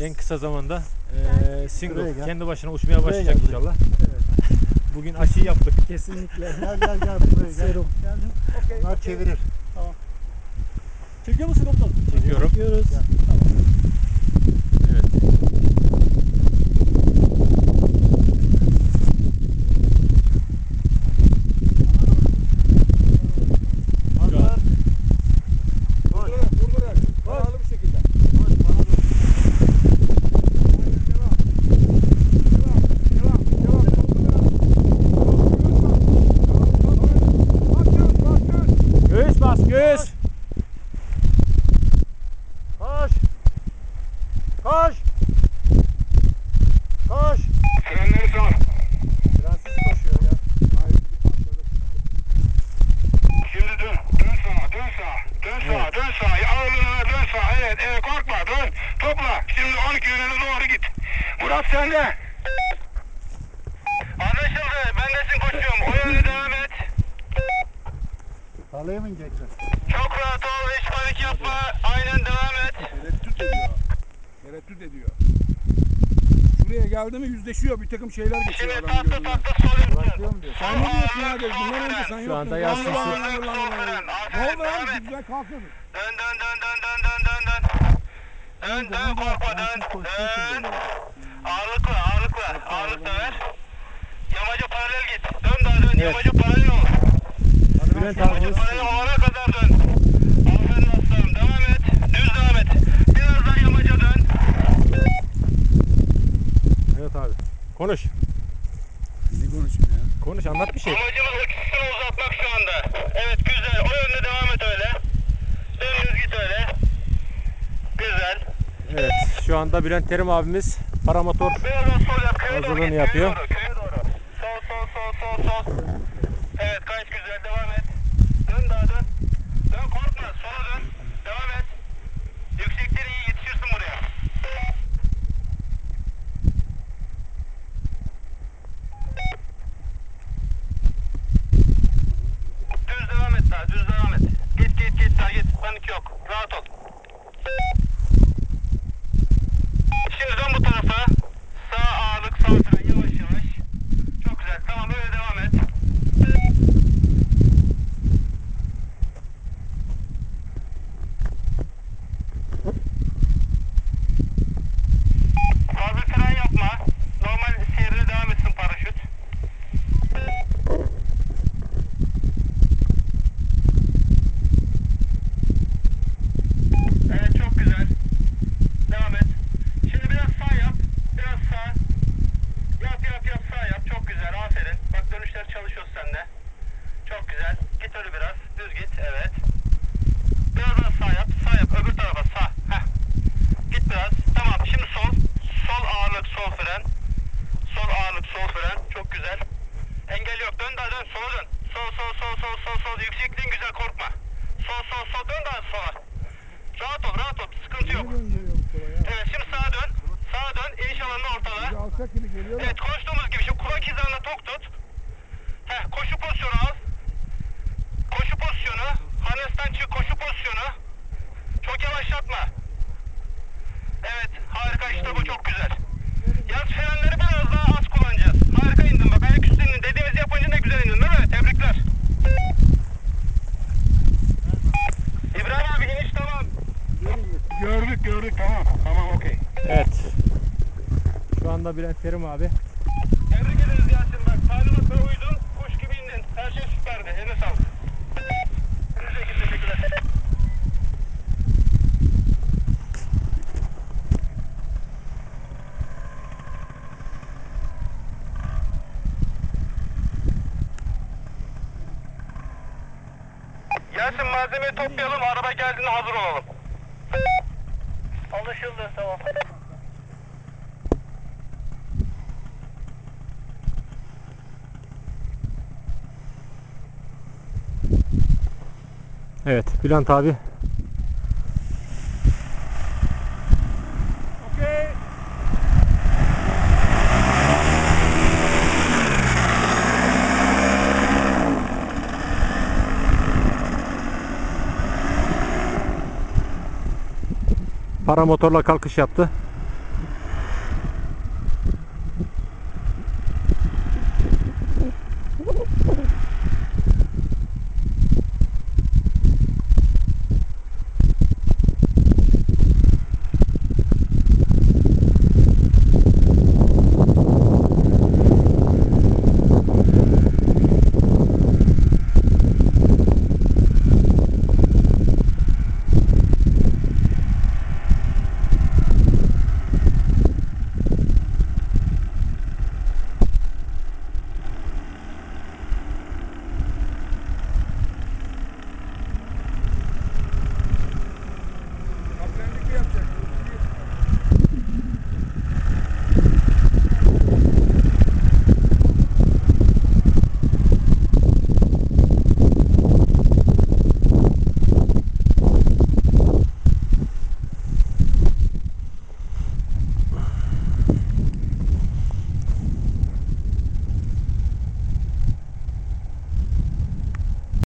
en kısa zamanda single kendi başına uçmaya Buraya başlayacak gel, inşallah. Evet. Bugün aşıyı yaptık. Kesinlikle. Gel buraya gel. Serum. Geldim. Bunlar çevirir. Tamam. Çekiyor musun komutanım? Çekiyorum. Çekiyoruz. Tamam. Evet. Hazır. Durdurarak. Kararlı bir şekilde. Göğüs bas, göğüs. Koş. Koş. Koş. Frenleri sağ. Fransız koşuyor ya. Şimdi dön. Dön sağa. Dön sağa. Dön sağa. Evet. Dön sağa. Ağırlığına ver. Dön sağa. Evet. Evet. Korkma. Dön. Topla. Şimdi 12 yönüne doğru git. Murat sende. Anlaşıldı. Ben de sizin koşuyorum. O yönde devam et. Tarlaya mı inecekler? Çok rahat ol. Hiç panik yapma. Aynen devam et. Tereddüt ediyor. Tereddüt ediyor. Şuraya geldi mi yüzleşiyor. Bir takım şeyler geçiyor Şimdi adamın tatlı gözünden. tatlı sol Bırakıyor yaptın. mu diyor? Sen ne diyorsun ya? Bundan önce sen Şu yoktun. anda Yasin Allah Sultan. Allah Allah Allah. Ne oldu lan? Güzel kalkın. Dön dön dön dön dön dön dön dön. Dön dön korkma dön. Dön. Ağırlıkla ağırlıkla. Ağırlıkla ver. Yamaca paralel git. Dön daha dön. Evet. Yamaca paralel ol. Bülent Yamaca abimiz. paralel olana kadar dön. Aferin aslanım. Devam et. Düz devam et. Biraz daha yamaca dön. Evet abi. Konuş. Ne konuşayım ya? Konuş, anlat bir şey. Amacımız uçuşunu uzatmak şu anda. Evet güzel. O yönde devam et öyle. Dümdüz git öyle. Güzel. Evet. Şu anda Bülent Terim abimiz paramotor Biraz daha sol yap. Köye doğru hazırlığını git. yapıyor. Köye doğru. Sol sol sol sol sol. Evet kaç güzel. Devam et. Dön daha dön. Dön korkma. Sola dön. Devam et. Yüksekleri iyi yetişirsin buraya. Düz devam et daha. Düz devam et. Git daha git. Panik yok. Rahat ol. Şimdi dön bu tarafa. Sağ ağırlık, sağ fren yavaş yavaş. Çok güzel. Tamam öyle devam et. Fazla fren yapma. Normal seyrine devam etsin paraşüt. Evet çok güzel. Devam et. Şimdi biraz sağ yap. Biraz sağ. Yap sağ yap. Çok güzel. Aferin. Bak dönüşler çalışıyor sende. Çok güzel. Git öyle biraz. Düz git. Evet. Biraz daha sağ yap. Sağ yap. Öbür tarafa sağ. Heh. Git biraz. Tamam. Şimdi sol. Sol ağırlık sol fren. Sol ağırlık sol fren. Çok güzel. Engel yok. Dön daha dön. Sola dön. Sol. Yüksekliğin güzel. Korkma. Sol. Dön daha sola. Rahat ol. Sıkıntı yok. Evet şimdi sağa dön. Sağa dön. İniş alanını ortala. Alçak gibi geliyor. Evet konuştuğumuz gibi şimdi kulak hizanla tok tut. Koşu pozisyonu al. Koşu pozisyonu. Harnesten çık koşu pozisyonu. Çok yavaşlatma. Evet harika işte bu çok güzel. Yaz frenleri biraz daha az kullanacağız. Harika indin bak ayaküstü indin. Dediğimizi yapınca ne güzel indin değil mi? Tebrikler. İbrahim abi iniş tamam. Gördük tamam. Tamam okey. Evet. Şu anda Bülent Terim abi. Tebrik ederiz Yasin bak. Talimatlara uydun. Kuş gibi indin. Her şey süperdi. Eline sağlık. Teşekkürler. Yasin malzemeyi toplayalım. Araba geldiğinde hazır olalım. Anlaşıldı. Tamam. Evet, Bülent abi. Okey. Paramotorla kalkış yaptı.